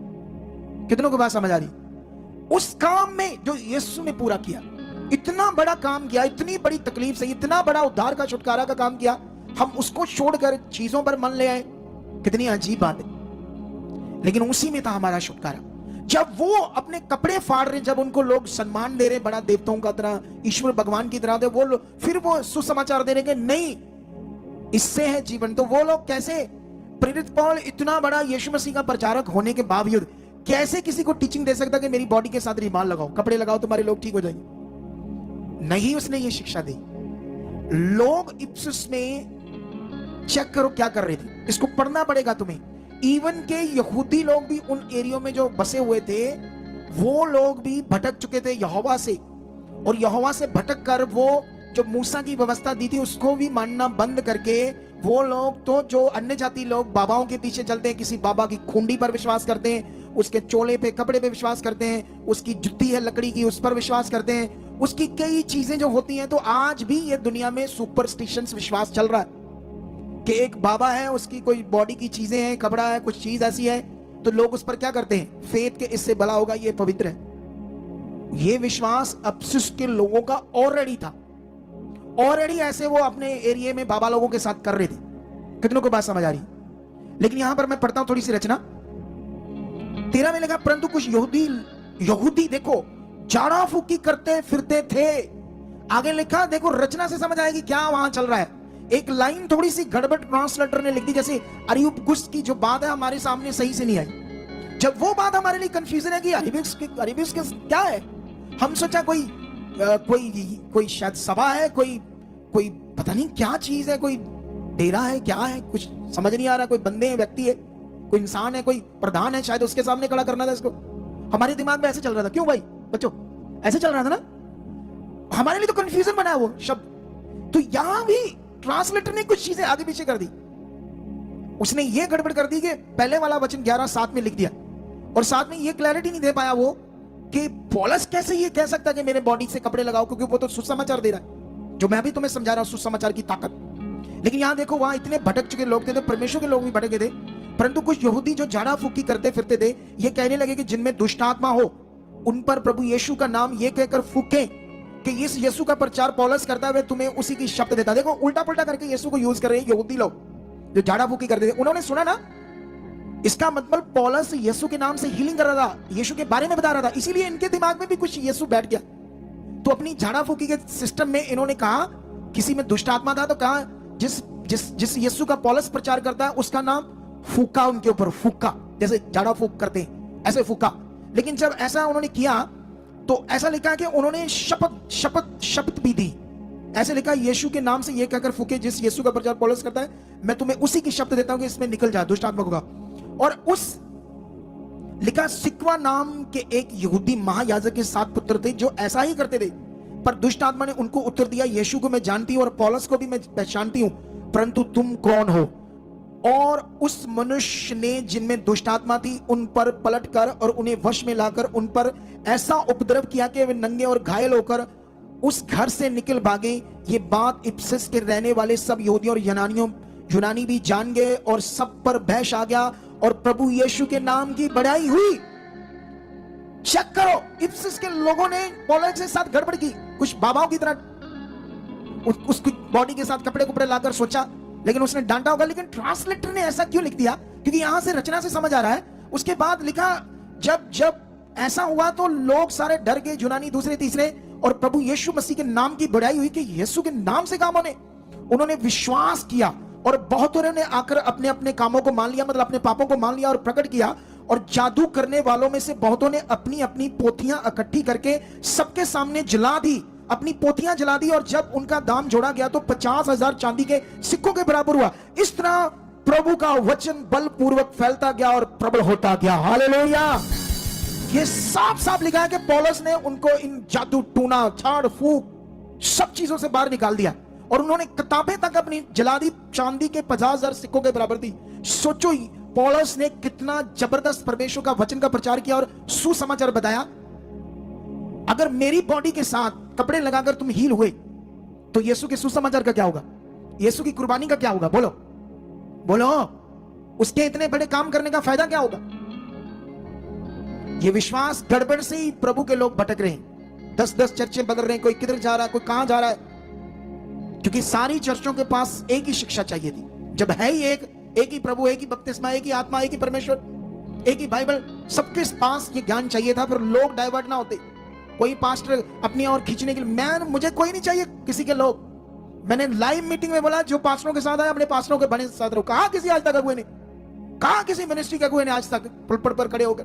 कितनों को बात समझ आ रही? उस काम में जो यीशु ने पूरा किया, इतना बड़ा काम किया, इतनी बड़ी तकलीफ से इतना बड़ा उद्धार का, छुटकारा का काम किया, हम उसको छोड़कर चीजों पर मन ले आए, कितनी अजीब बात है। लेकिन उसी में था हमारा छुटकारा। जब वो अपने कपड़े फाड़ रहे, जब उनको लोग सम्मान दे रहे, बड़ा देवताओं का तरह, ईश्वर भगवान की तरह, वो लोग फिर वो सुसमाचार दे रहे कि नहीं, इससे है जीवन। तो वो लोग कैसे, प्रेरित पौल इतना बड़ा यीशु मसीह का प्रचारक होने के बावजूद कैसे किसी को टीचिंग दे सकता कि मेरी बॉडी के साथ रुमाल लगाओ, कपड़े लगाओ, तुम्हारे लोग ठीक हो जाएंगे? नहीं, उसने ये शिक्षा दी। लोग इप्सुस में चेक करो क्या कर रहे थे, इसको पढ़ना पड़ेगा तुम्हें। इवन के यहूदी लोग भी उन एरियो में जो बसे हुए थे, वो लोग भी भटक चुके थे यहोवा से, और यहोवा से भटक कर वो जो मूसा की व्यवस्था दी थी उसको भी मानना बंद करके, वो लोग तो जो अन्य जाति लोग बाबाओं के पीछे चलते हैं, किसी बाबा की खूंडी पर विश्वास करते हैं, उसके चोले पे, कपड़े पे विश्वास करते हैं, उसकी जुत्ती है लकड़ी की, उस पर विश्वास करते हैं, उसकी कई चीजें जो होती हैं। तो आज भी ये दुनिया में सुपरस्टिशंस विश्वास चल रहा है कि एक बाबा है, उसकी कोई बॉडी की चीजें हैं, कपड़ा है, कुछ चीज ऐसी है, तो लोग उस पर क्या करते हैं, फेथ के इससे भला होगा, ये पवित्र है। ये विश्वास अफसुस के लोगों का ऑलरेडी था, ऑलरेडी ऐसे वो अपने एरिया में बाबा लोगों के साथ कर रहे थे। कितनों को बात समझ आ रही? लेकिन यहां पर मैं पढ़ता हूं थोड़ी सी रचना 13 में लिखा, परंतु कुछ यहूदी देखो झाड़ा फूकी करते फिरते थे। आगे लिखा, देखो रचना से समझ आएगी क्या वहां चल रहा है। एक लाइन थोड़ी सी गड़बड़ ट्रांसलेटर ने लिख दी, जैसे अरियुपगुस की जो बात है हमारे सामने सही से नहीं आई। जब वो बात हमारे लिए कंफ्यूजन है कि अरियुपगुस क्या है, हम सोचा कोई शायद सभा है, कोई पता नहीं क्या चीज है, कोई डेरा है, क्या है, कुछ समझ नहीं आ रहा। कोई बंदे हैं, व्यक्ति है, कोई इंसान है, कोई प्रधान है, शायद उसके सामने खड़ा करना था इसको। हमारे दिमाग में ऐसे चल रहा था। क्यों भाई बच्चों, ऐसे चल रहा था ना, हमारे लिए तो कंफ्यूजन बना है वो शब्द। तो यहां भी ट्रांसलेटर ने कुछ चीजें आगे पीछे कर दी। उसने ये गड़बड़ कर दी कि पहले वाला वचन 11:7 में लिख दिया, और साथ में ये क्लैरिटी नहीं दे पाया वो कि पौलुस कैसे ये कह सकता कि मेरे बॉडी से कपड़े लगाओ, क्योंकि वो तो सुसमाचार दे रहा है, जो मैं भी तुम्हें समझा रहा हूं सुसमाचार की ताकत। लेकिन यहां देखो, वहां इतने भटक चुके लोग थे, तो परमेश्वर के लोग भी भटके थे, परंतु कुछ यहूदी जो झाड़ा फूकी करते फिरते थे, ये कहने लगे कि जिनमें दुष्ट आत्मा हो उन पर प्रभु यीशु का नाम ये कहकर फूके कि इस यीशु का प्रचार पौलुस करता है, तुम्हें उसी की शब्द देता। देखो उल्टा पुल्टा करके यीशु को यूज कर रहे हैं यहूदी लोग जो झाड़ा फूकी करते थे। उन्होंने सुना ना, इसका मतलब पौलुस यीशु के नाम से हीलिंग कर रहा था, यीशु के बारे में बता रहा था, इसीलिए इनके दिमाग में भी कुछ यीशु बैठ गया। तो अपनी झाड़ा फूकी के सिस्टम में इन्होंने कहा किसी में दुष्ट आत्मा था, तो कहा जिस यीशु का पौलुस प्रचार करता है उसका नाम फूका उनके ऊपर, फूका, जैसे झाड़ा फूक करते हैं ऐसे फूका। लेकिन जब ऐसा उन्होंने किया तो ऐसा लिखा कि उन्होंने शपथ भी दी। ऐसे लिखा यीशु के नाम से ये कहकर फूके, जिस यीशु का प्रचार पौलुस करता है, मैं तुम्हें उसी की शब्द देता हूं कि इसमें निकल जाए दुष्ट आत्मा होगा। और उस लिखा सिक्वा नाम के एक यहूदी महायाजक के 7 पुत्र थे जो ऐसा ही करते थे, पर दुष्ट आत्मा ने उनको उत्तर दिया, यीशु को मैं जानती हूं और पौलुस को भी मैं पहचानती हूं, परंतु तुम कौन हो? और उस मनुष्य ने जिनमें दुष्ट आत्मा थी उन पर पलटकर और उन्हें वश में लाकर उन पर ऐसा उपद्रव किया कि वे नंगे और घायल होकर उस घर से निकल भागे। ये बात इफिसस के रहने वाले सब यहूदियों और यूनानी भी जान गए और सब पर भय आ गया और प्रभु यीशु के नाम की बड़ाई हुई। चेक करो, इफिसस के लोगों ने पौलुस के साथ गड़बड़ की, कुछ बाबाओं की तरह उसकी बॉडी के साथ कपड़े कुपड़े लाकर सोचा, लेकिन उसने डांटा होगा। लेकिन ट्रांसलेटर ने ऐसा क्यों लिख दिया? क्योंकि यहां से रचना से समझ आ रहा है। उसके बाद लिखा जब ऐसा हुआ तो लोग सारे डर गए, यूनानी दूसरे तीसरे, और प्रभु यीशु मसीह के नाम की बड़ाई हुई कि यीशु के नाम से काम होने। उन्होंने विश्वास किया और बहुतों ने आकर अपने अपने कामों को मान लिया, मतलब अपने पापों को मान लिया और प्रकट किया। और जादू करने वालों में से बहुतों ने अपनी अपनी पोथियां इकट्ठी करके सबके सामने जला दी, अपनी पोथियां जला दी। और जब उनका दाम जोड़ा गया तो 50,000 चांदी के सिक्कों के बराबर हुआ। इस तरह प्रभु का वचन बलपूर्वक फैलता गया और प्रबल होता गया। हालेलुया। ये साफ साफ लिखा है कि पौलुस ने उनको इन जादू टूना झाड़ फूक सब चीजों से बाहर निकाल दिया और उन्होंने किताबें तक अपनी जला दी, चांदी के 50,000 सिक्कों के बराबर थी। सोचो पौलुस ने कितना जबरदस्त परमेश्वर का वचन का प्रचार किया और सुसमाचार बताया। अगर मेरी बॉडी के साथ कपड़े लगाकर तुम हील हुए तो यीशु के सुसमाचार का क्या होगा? यीशु की कुर्बानी का क्या होगा? बोलो बोलो, उसके इतने बड़े काम करने का फायदा क्या होगा? ये विश्वास गड़बड़ से ही प्रभु के लोग भटक रहे हैं। 10-10 चर्चें बदल रहे हैं, कोई किधर जा रहा है, कोई कहां जा रहा है, क्योंकि सारी चर्चों के पास एक ही शिक्षा चाहिए थी। जब है ही एक ही प्रभु, एक ही बपतिस्मा, एक ही आत्मा, एक ही परमेश्वर, एक ही बाइबल, सबके पास ये ज्ञान चाहिए था, फिर लोग डाइवर्ट ना होते। कोई पास्टर अपनी और खींचने के लिए, मुझे कोई नहीं चाहिए किसी के लोग। मैंने लाइव मीटिंग में बोला, जो पास्टरों के साथ आए अपने पास्टरों के बने साथ रहो। कहां किसी आज तक अगुए ने, कहां किसी मिनिस्ट्री के अगुए ने आज तक पुलपट पर खड़े होकर?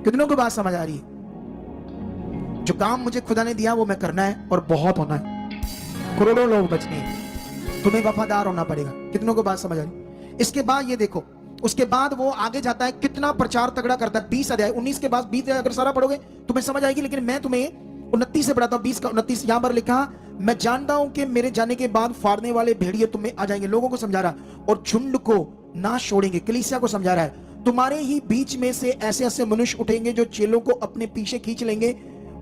कितनों को बात समझ आ रही है? जो काम मुझे खुदा ने दिया वो मैं करना है और बहुत होना है। करोड़ों लोग बचने हैं, तुम्हें वफादार होना पड़ेगा। कितनों को बात समझ आ रही? इसके बाद ये देखो, उसके बाद वो आगे जाता है, कितना प्रचार तगड़ा करता है। 20 अध्याय, 19 के बाद 20 अगर सारा पढ़ोगे तुम्हें समझ आएगी, लेकिन मैं तुम्हें 29 से पढ़ाता हूं। 20 का 29 यहां पर लिखा, मैं जानता हूं कि मेरे जाने के बाद फाड़ने वाले भेड़िए तुम्हें आ जाएंगे। लोगों को समझा रहा, और झुंड को ना छोड़ेंगे। कलीसिया को समझा रहा है, तुम्हारे ही बीच में से ऐसे ऐसे मनुष्य उठेंगे जो चेलों को अपने पीछे खींच लेंगे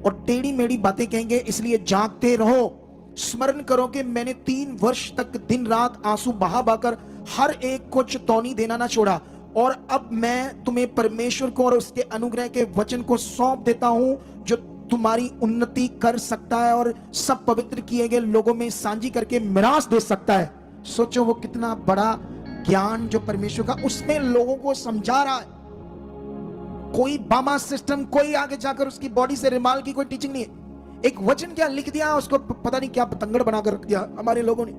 और टेढ़ी मेढ़ी बातें कहेंगे। इसलिए जागते रहो, स्मरण करो कि मैंने 3 वर्ष तक दिन रात आंसू बहा बहाकर हर एक को चेतावनी देना ना छोड़ा। और अब मैं तुम्हें परमेश्वर को और उसके अनुग्रह के वचन को सौंप देता हूं जो तुम्हारी उन्नति कर सकता है और सब पवित्र किए गए लोगों में सांझी करके मिरास दे सकता है। सोचो वो कितना बड़ा ज्ञान जो परमेश्वर का उसमें लोगों को समझा रहा है। कोई बामा सिस्टम, कोई आगे जाकर उसकी बॉडी से रिमाल की कोई टीचिंग नहीं है। एक वचन क्या लिख दिया, उसको पता नहीं क्या पतंगड़ बनाकर रख दिया हमारे लोगों ने।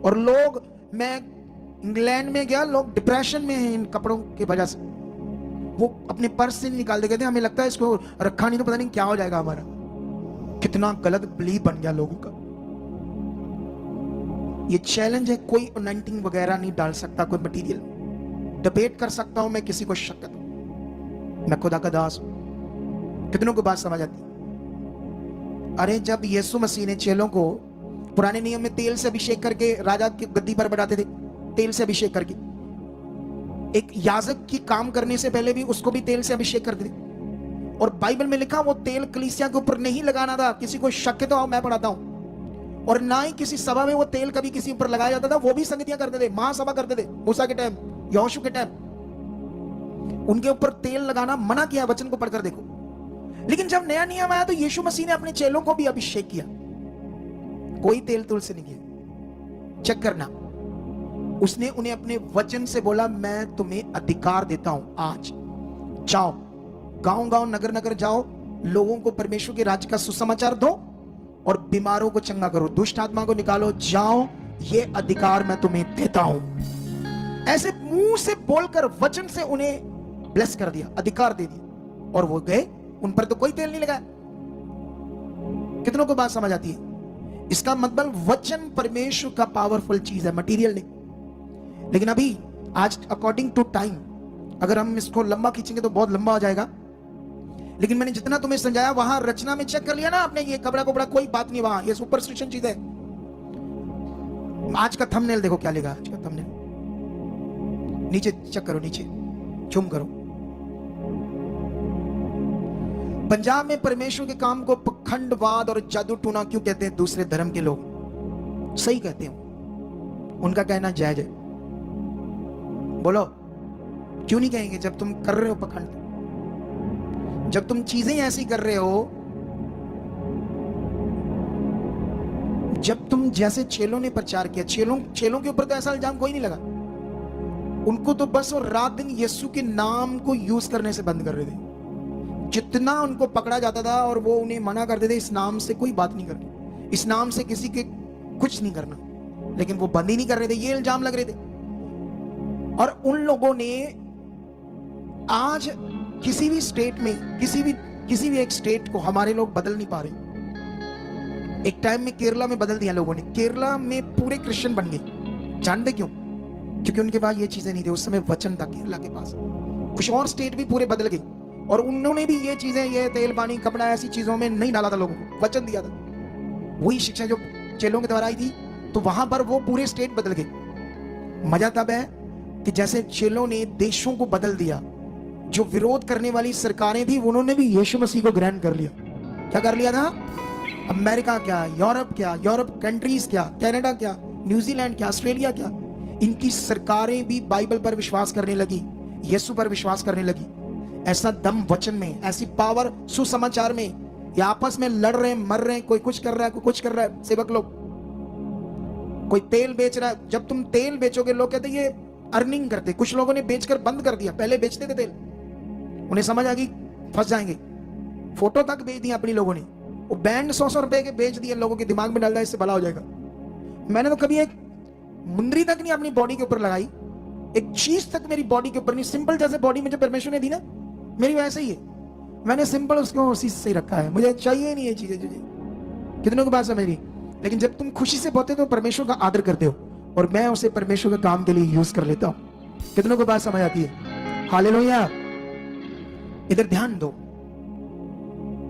और लोग, मैं इंग्लैंड में गया, लोग डिप्रेशन में हैं इन कपड़ों की वजह से। वो अपने पर्स से निकाल देते थे, हमें लगता है इसको रखा नहीं तो पता नहीं क्या हो जाएगा हमारा। कितना गलत बिलीफ बन गया लोगों का। ये चैलेंज है, कोई अनॉइंटिंग वगैरह नहीं डाल सकता, कोई मटेरियल डिबेट कर सकता हूं मैं किसी को शक करता हूं, मैं खुदा का दास हूं। कितनों को बात समझ आती? अरे जब यीशु मसीह ने चेलों को पुराने नियम में तेल से अभिषेक करके राजा की गद्दी पर बैठाते थे, तेल से अभिषेक करके, एक याजक की काम करने से पहले भी उसको भी तेल से अभिषेक करते थे। और बाइबल में लिखा वो तेल कलीसिया के ऊपर नहीं लगाना था। किसी को शक है तो आओ मैं पढ़ाता हूं। और ना ही किसी सभा में वो तेल कभी किसी ऊपर लगाया जाता था। वो भी संगतियां करते थे, महासभा करते थे मूसा के टाइम, यहोशू के टाइम, उनके ऊपर तेल लगाना मना किया, वचन को पढ़कर देखो। लेकिन जब नया नियम आया तो यीशु मसीह ने अपने चेलों को भी अभिषेक किया, कोई तेल तुल से नहीं किया। चेक करना, उसने उन्हें अपने वचन से बोला, मैं तुम्हें अधिकार देता हूं, आज जाओ, गांव गांव नगर नगर जाओ, लोगों को परमेश्वर के राज्य का सुसमाचार दो और बीमारों को चंगा करो, दुष्ट आत्मा को निकालो, जाओ, ये अधिकार मैं तुम्हें देता हूं। ऐसे मुंह से बोलकर वचन से उन्हें ब्लेस कर दिया, अधिकार दे दिया, और वो गए। उन पर तो कोई तेल नहीं लगा। कितनों को बात समझ आती है? इसका मतलब वचन परमेश्वर का पावरफुल चीज है, मटेरियल नहीं। लेकिन अभी आज अकॉर्डिंग टू टाइम अगर हम इसको लंबा खींचेंगे तो बहुत लंबा हो जाएगा। लेकिन मैंने जितना तुम्हें समझाया वहां रचना में चेक कर लिया ना आपने, ये कपड़ा कपड़ा कोई बात नहीं, वहां ये सुपरस्टिशन चीज है। आज का थंबनेल देखो क्या लिखा, आज का थंबनेल नीचे चेक करो, नीचे झूम करो। पंजाब में परमेश्वर के काम को पखंडवाद और जादू टूना क्यों कहते हैं दूसरे धर्म के लोग? सही कहते हैं, उनका कहना जायज है। बोलो क्यों नहीं कहेंगे? जब तुम कर रहे हो पखंड, जब तुम चीजें ऐसी कर रहे हो, जब तुम जैसे चेलों ने प्रचार किया, चेलों के ऊपर तो ऐसा इल्जाम कोई नहीं लगा, उनको तो बस और रात दिन यीशु के नाम को यूज करने से बंद कर रहे थे। जितना उनको पकड़ा जाता था और वो उन्हें मना करते थे, इस नाम से कोई बात नहीं करनी, इस नाम से किसी के कुछ नहीं करना, लेकिन वो बंद ही नहीं कर रहे थे, ये इल्जाम लग रहे थे। और उन लोगों ने आज किसी भी स्टेट में, किसी भी एक स्टेट को हमारे लोग बदल नहीं पा रहे। एक टाइम में केरला में बदल दिया लोगों ने, केरला में पूरे क्रिश्चियन बन गए। जानते क्यों? क्योंकि उनके पास ये चीजें नहीं थी, उस समय वचन था केरला के पास। कुछ और स्टेट भी पूरे बदल गए और उन्होंने भी ये चीजें, ये तेल पानी कपड़ा ऐसी चीजों में नहीं डाला था लोगों को, वचन दिया था। वही शिक्षा जो चेलों के द्वारा आई थी, तो वहां पर वो पूरे स्टेट बदल गए। मजा तब है कि जैसे चेलों ने देशों को बदल दिया, जो विरोध करने वाली सरकारें थी उन्होंने भी यीशु मसीह को ग्रहण कर लिया। क्या कर लिया था? अमेरिका क्या, यूरोप कंट्रीज क्या, कनाडा क्या, न्यूजीलैंड क्या, ऑस्ट्रेलिया क्या, इनकी सरकारें भी बाइबल पर विश्वास करने लगी, यीशु पर विश्वास करने लगी। ऐसा दम वचन में, ऐसी पावर सुसमाचार में। ये आपस में लड़ रहे हैं, मर रहे हैं, कोई कुछ कर रहा है, कोई कुछ कर रहा है। सेवक लोग, कोई तेल बेच रहा है, जब तुम तेल बेचोगे लोग कहते ये अर्निंग करते। कुछ लोगों ने बेचकर बंद कर दिया, पहले बेचते थे तेल, उन्हें समझ आ गई फंस जाएंगे, फोटो तक बेच दिया अपनी लोगों ने। वो बैंड 100 रुपए के बेच दिए, लोगों के दिमाग में डाल दिया इससे भला हो जाएगा। मैंने तो कभी एक मुंदरी तक नहीं अपनी बॉडी के ऊपर लगाई, एक चीज तक मेरी बॉडी के ऊपर नहीं। सिंपल जैसे बॉडी मुझे परमेश्वर ने दी ना, मेरी वैसे ही है, मैंने सिंपल उसको उसी से रखा है, मुझे चाहिए नहीं ये चीजें। कितनों की बात समझ रही? लेकिन जब तुम खुशी से बोलते हो तो परमेश्वर का आदर करते हो, और मैं उसे परमेश्वर के काम के लिए यूज कर लेता हूं। कितनों को बात समझ आती है? हालेलुया। इधर ध्यान दो,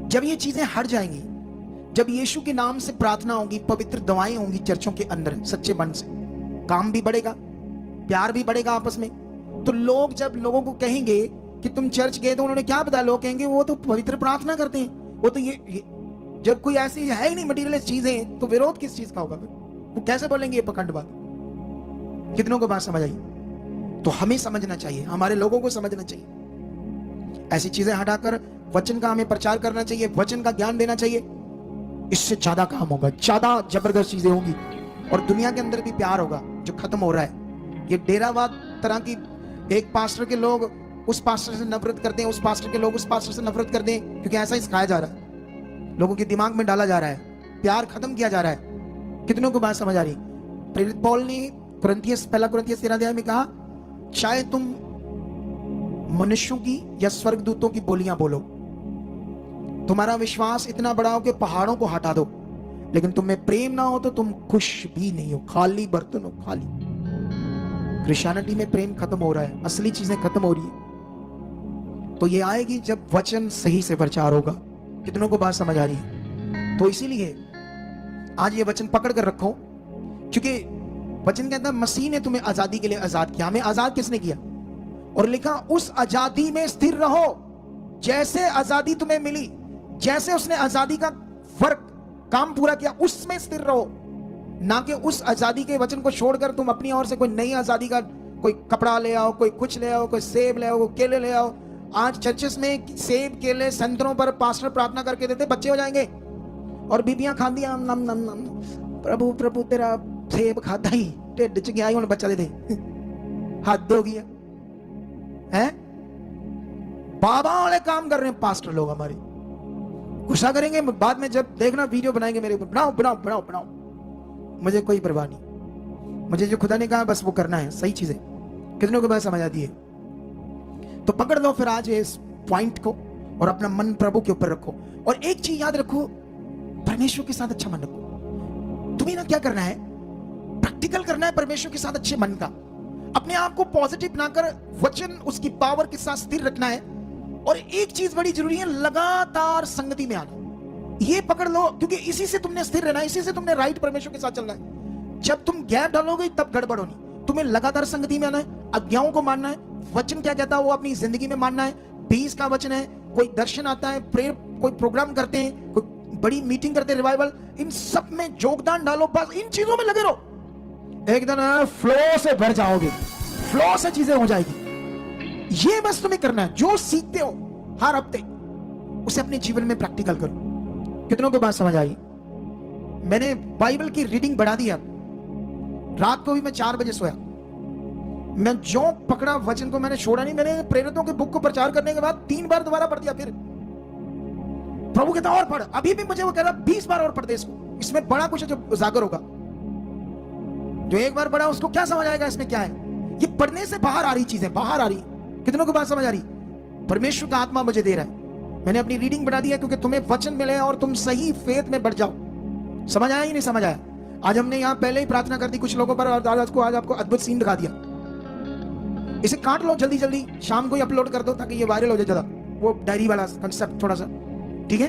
जब ये चीजें हट जाएंगी, जब यीशु के नाम से प्रार्थना होगी, पवित्र दवाएं होंगी चर्चों के अंदर सच्चे मन से, काम भी बढ़ेगा, प्यार भी बढ़ेगा आपस में। तो लोग जब लोगों को कहेंगे कि तुम चर्च गए तो उन्होंने क्या बताया, लोग कहेंगे वो तो पवित्र प्रार्थना करते हैं, वो तो ये जब कोई ऐसी है ही नहीं मटीरियलिस्ट चीजें, तो विरोध किस चीज का होगा? वो कैसे बोलेंगे ये पखंड बात? कितनों को बात समझ आई? तो हमें समझना चाहिए, हमारे लोगों को समझना चाहिए, ऐसी चीजें हटाकर वचन का हमें प्रचार करना चाहिए, वचन का ज्ञान देना चाहिए। इससे ज्यादा काम होगा, ज्यादा जबरदस्त चीजें होंगी, और दुनिया के अंदर भी प्यार होगा जो खत्म हो रहा है। ये डेरावाद तरह की, एक पास्टर के लोग उस पास्टर से नफरत करते हैं, उस पास्टर के लोग उस पास्टर से नफरत करते हैं, क्योंकि ऐसा ही सिखाया जा रहा है, लोगों के दिमाग में डाला जा रहा है, प्यार खत्म किया जा रहा है। कितनों को बात समझ आ रही? प्रेरित पौल ने पहला कुरिन्थियस 13 अध्याय में कहा, चाहे तुम मनुष्यों की या स्वर्गदूतों की बोलियां बोलो, तुम्हारा विश्वास इतना बड़ा हो कि पहाड़ों को हटा दो, लेकिन तुम में प्रेम ना हो तो तुम खुश भी नहीं हो, खाली बर्तन हो, खाली। क्रिश्चियनिटी में प्रेम खत्म हो रहा है, असली चीजें खत्म हो रही है। तो ये आएगी जब वचन सही से प्रचार होगा। कितनों को बात समझ आ रही है? तो इसीलिए आज ये वचन पकड़ कर रखो, क्योंकि वचन कहता है मसीह ने तुम्हें आजादी के लिए आजाद किया। हमें आजाद किसने किया? और लिखा उस आजादी में स्थिर रहो, जैसे आजादी तुम्हें मिली, जैसे उसने आजादी का वर्क काम पूरा किया, उसमें स्थिर रहो। ना कि उस आजादी के वचन को छोड़कर तुम अपनी ओर से कोई नई आजादी का कोई कपड़ा ले आओ, कोई कुछ ले आओ, कोई सेब ले आओ, कोई केले ले आओ। आज चर्चेस में सेब केले संतरों पर पास्टर प्रार्थना करके देते, बच्चे हो जाएंगे और बीबियां खाती नम नम नम, प्रभु प्रभु तेरा सेब खाता ही ढिड च गया ही हुण बच्चा दे दे। हद हो गया है। बाबा वाले काम कर रहे हैं पास्टर लोग हमारे। गुस्सा करेंगे बाद में, जब देखना वीडियो बनाएंगे मेरे ऊपर, बनाओ बनाओ बनाओ बनाओ, मुझे कोई परवाह नहीं। मुझे जो खुदा ने कहा बस वो करना है, सही चीज है। कितनों को बात समझ आती है? तो पकड़ लो फिर आज इस पॉइंट को और अपना मन प्रभु के ऊपर रखो। और एक चीज याद रखो, परमेश्वर के साथ अच्छा मन रखो। तुम्हें ना क्या करना है, प्रैक्टिकल करना है परमेश्वर के साथ अच्छे मन का। अपने आप को पॉजिटिव बनाकर वचन उसकी पावर के साथ स्थिर रखना है। और एक चीज बड़ी जरूरी है, लगातार संगति में आना। ये पकड़ लो, क्योंकि इसी से तुमने स्थिर रहना है, इसी से तुमने राइट परमेश्वर के साथ चलना है। जब तुम गैप डालोगे तब गड़बड़ होनी। तुम्हें लगातार संगति में आना है, आज्ञाओं को मानना है, वचन क्या कहता है वो अपनी जिंदगी में मानना है। 20 का वचन है, कोई दर्शन आता है, प्रेयर कोई प्रोग्राम करते हैं, कोई बड़ी मीटिंग करते हैं, रिवाइवल, इन सब में योगदान डालो। बस इन चीजों में लगे रहो, एक दिन फ्लो से भर जाओगे, फ्लो से चीजें हो जाएगी। ये बस तुम्हें करना है। जो सीखते हो हर हफ्ते उसे अपने जीवन में प्रैक्टिकल करो। कितनों को बात समझ आई? मैंने बाइबल की रीडिंग बढ़ा दी। रात को भी मैं 4 बजे सोया। मैं जो पकड़ा वचन को मैंने छोड़ा नहीं। मैंने प्रेरितों के बुक को प्रचार करने के बाद 3 बार दोबारा पढ़ दिया। फिर प्रभु कहता और पढ़। अभी भी मुझे वो कह रहा 20 बार और पढ़ दे इसको, इसमें बड़ा कुछ है जो उजागर होगा। जो एक बार पढ़ा उसको क्या समझ आएगा इसमें क्या है? ये पढ़ने से बाहर आ रही चीजें, बाहर आ रही। कितनों को बात समझ आ रही? परमेश्वर का आत्मा मुझे दे रहा है। मैंने अपनी रीडिंग बढ़ा दी है क्योंकि तुम्हें वचन मिले और तुम सही फेथ में बढ़ जाओ। समझ आया ही नहीं समझ आया? आज हमने यहां पहले ही प्रार्थना कर दी कुछ लोगों पर, और आज आपको अद्भुत सीन दिखा दिया। इसे काट लो जल्दी जल्दी, शाम को ही अपलोड कर दो ताकि ये वायरल हो जाए ज्यादा। वो डायरी वाला कंसेप्ट थोड़ा सा, ठीक है?